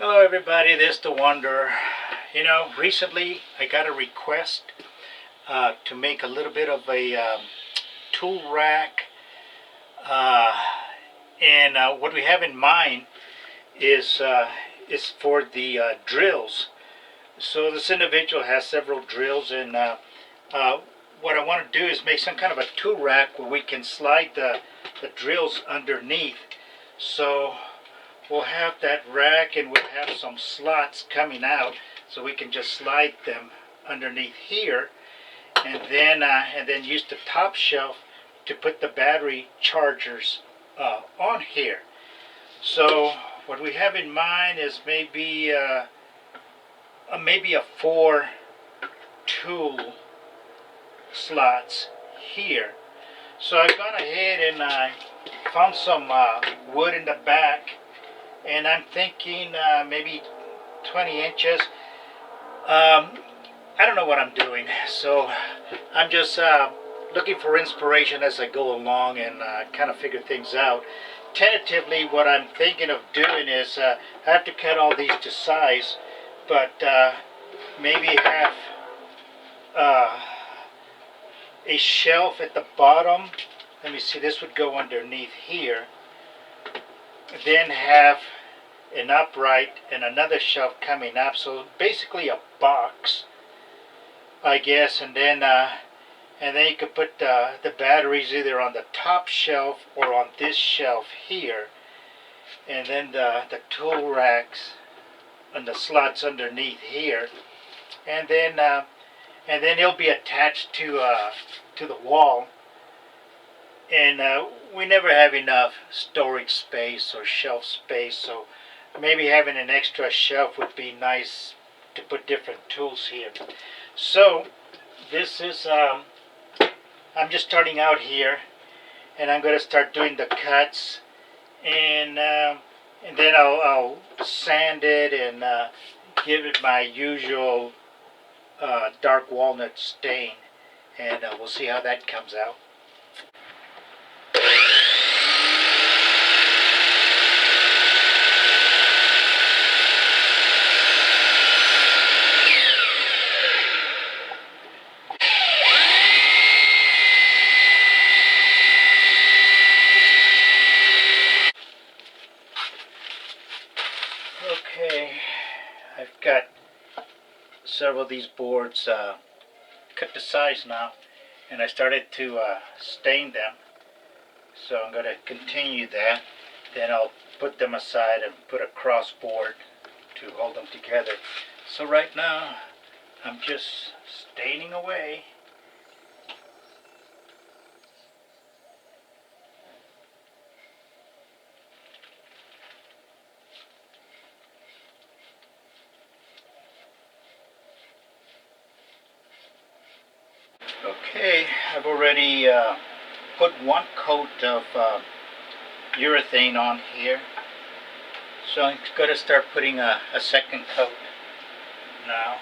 Hello everybody, this is the Wonder. Recently I got a request to make a little bit of a tool rack, uh, and what we have in mind is for the drills. So this individual has several drills, and what I want to do is make some kind of a tool rack where we can slide the drills underneath. So we'll have that rack, and we'll have some slots coming out so we can just slide them underneath here, and then use the top shelf to put the battery chargers on here. So what we have in mind is maybe a 4 tool slots here. So I've gone ahead and I found some wood in the back, and I'm thinking maybe 20 inches. I don't know what I'm doing, so I'm just looking for inspiration as I go along and kind of figure things out. Tentatively, what I'm thinking of doing is I have to cut all these to size, but maybe have a shelf at the bottom. Let me see, this would go underneath here. Then have an upright and another shelf coming up, so basically a box, I guess. And then you could put the batteries either on the top shelf or on this shelf here, and then the tool racks and the slots underneath here, and then it'll be attached to the wall. And we never have enough storage space or shelf space, so maybe having an extra shelf would be nice to put different tools here. So this is I'm just starting out here, and I'm going to start doing the cuts, and then I'll sand it and give it my usual dark walnut stain, and we'll see how that comes out. Okay, I've got several of these boards cut to size now, and I started to stain them, so I'm going to continue that. Then I'll put them aside and put a cross board to hold them together. So right now I'm just staining away. Okay, I've already put one coat of urethane on here, so I'm going to start putting a second coat now.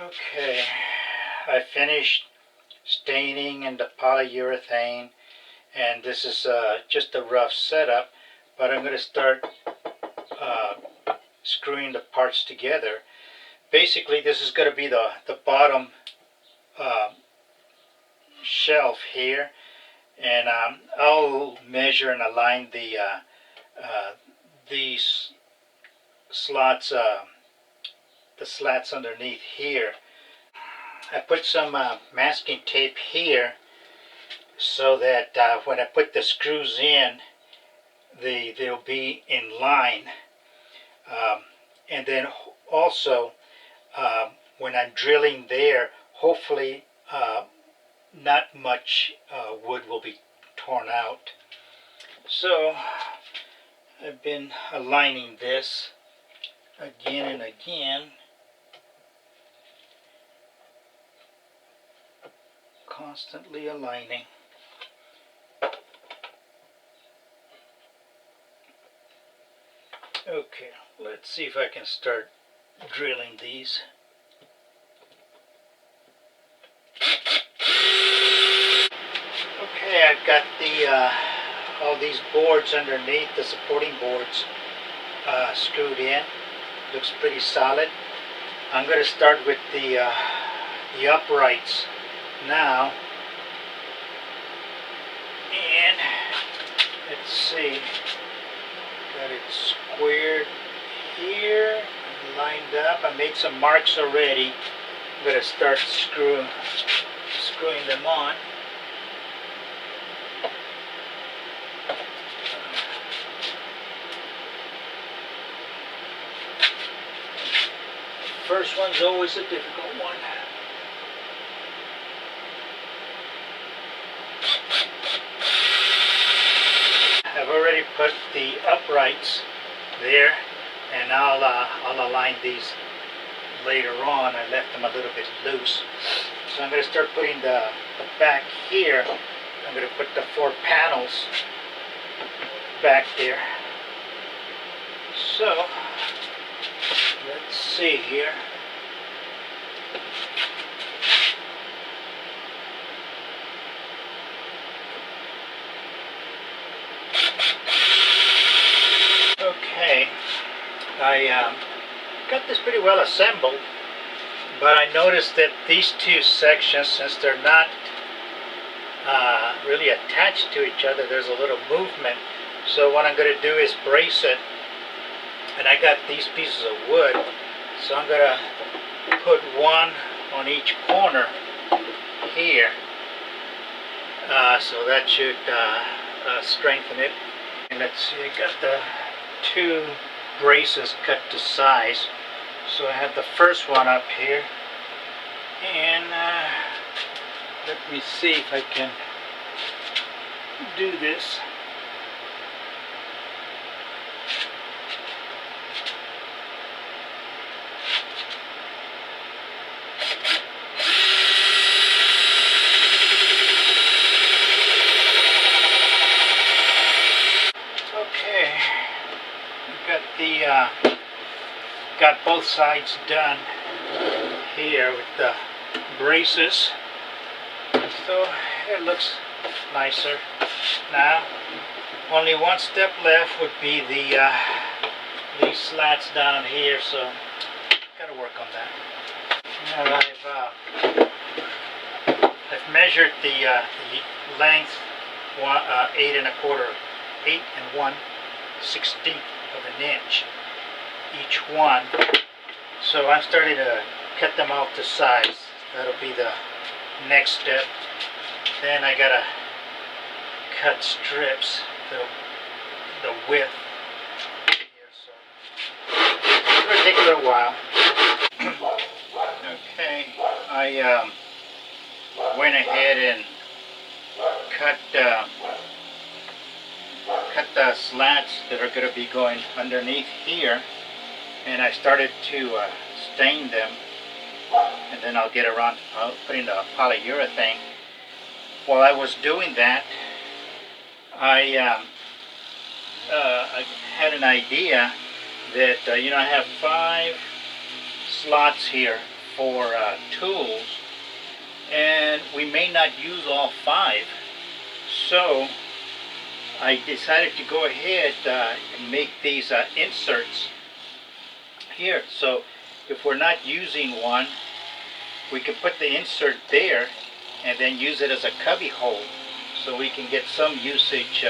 Okay, I finished staining in the polyurethane, and this is just a rough setup, but I'm going to start screwing the parts together. Basically, this is going to be the bottom shelf here, and I'll measure and align these slots, the slats underneath here. I put some masking tape here so that when I put the screws in, they'll be in line. And then also when I'm drilling there, hopefully not much wood will be torn out. So I've been aligning this again and again, constantly aligning. Okay, let's see if I can start drilling these. Okay, I've got the all these boards underneath, the supporting boards screwed in. Looks pretty solid. I'm going to start with the uprights now. And let's see, got it squared here, lined up. I made some marks already. I'm going to start screwing them on. First one's always a difficult one. I've already put the uprights there, and I'll align these later on. I left them a little bit loose. So I'm going to start putting the back here. I'm going to put the 4 panels back there. So let's see here. Okay, I got this pretty well assembled, but I noticed that these two sections, since they're not really attached to each other, there's a little movement. So what I'm going to do is brace it, and I got these pieces of wood, so I'm going to put one on each corner here, so that should strengthen it. And let's see, I got the 2 braces cut to size, so I have the first one up here, and let me see if I can do this. Okay, got both sides done here with the braces, so it looks nicer now. Only one step left would be these slats down here, so gotta work on that. Now I've measured the length, 8 1/16 of an inch each one. So I'm starting to cut them out to size. That'll be the next step. Then I gotta cut strips the width here, so it's gonna take a little while. Okay, I went ahead and cut the slats that are going to be going underneath here, and I started to stain them, and then I'll get around to putting the polyurethane. While I was doing that, I had an idea that I have 5 slots here for tools, and we may not use all 5, so I decided to go ahead and make these inserts here. So if we're not using one, we can put the insert there and then use it as a cubby hole, so we can get some usage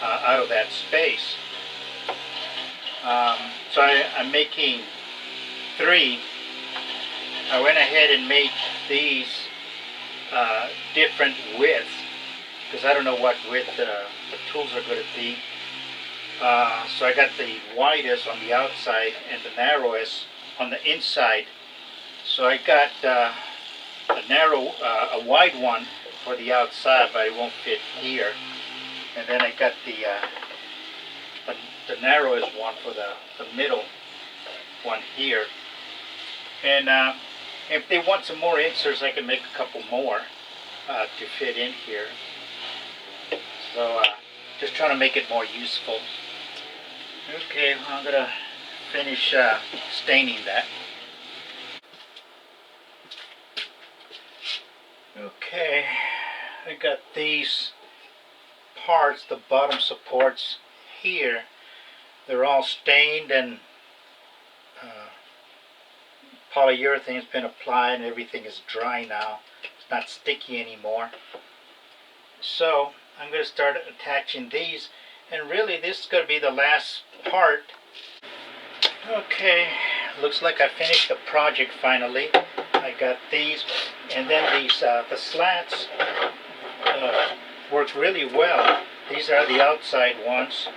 out of that space. So I'm making 3. I went ahead and made these different widths, because I don't know what width the tools are going to be. So I got the widest on the outside and the narrowest on the inside. So I got a wide one for the outside, but it won't fit here. And then I got the narrowest one for the middle one here. And if they want some more inserts, I can make a couple more to fit in here. So just trying to make it more useful. Okay, I'm going to finish staining that. Okay, I got these parts, the bottom supports here. They're all stained and polyurethane has been applied and everything is dry now. It's not sticky anymore. So I'm going to start attaching these, and really this is going to be the last part. Okay, looks like I finished the project finally. I got these, and then these the slats work really well. These are the outside ones,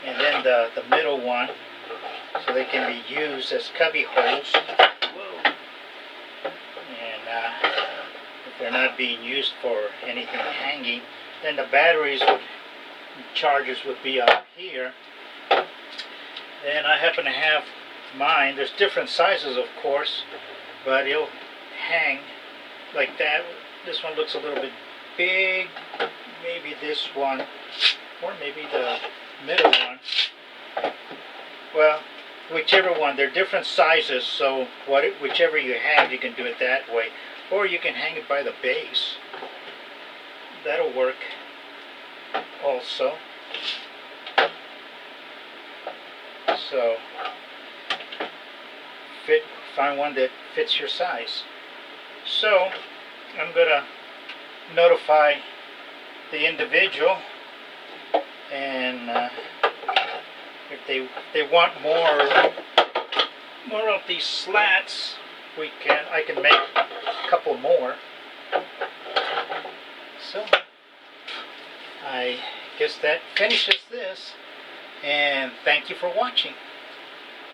and then the middle one, so they can be used as cubby holes. Whoa. And if they're not being used for anything hanging, then the batteries chargers would be up here. Then I happen to have mine. There's different sizes, of course, but it'll hang like that. This one looks a little bit big. Maybe this one, or maybe the middle one. Well, whichever one. They're different sizes, so whichever you have, you can do it that way. Or you can hang it by the base. That'll work also. So, find one that fits your size. So, I'm going to notify the individual, and if they want more of these slats, I can make a couple more. So, I guess that finishes this, and thank you for watching.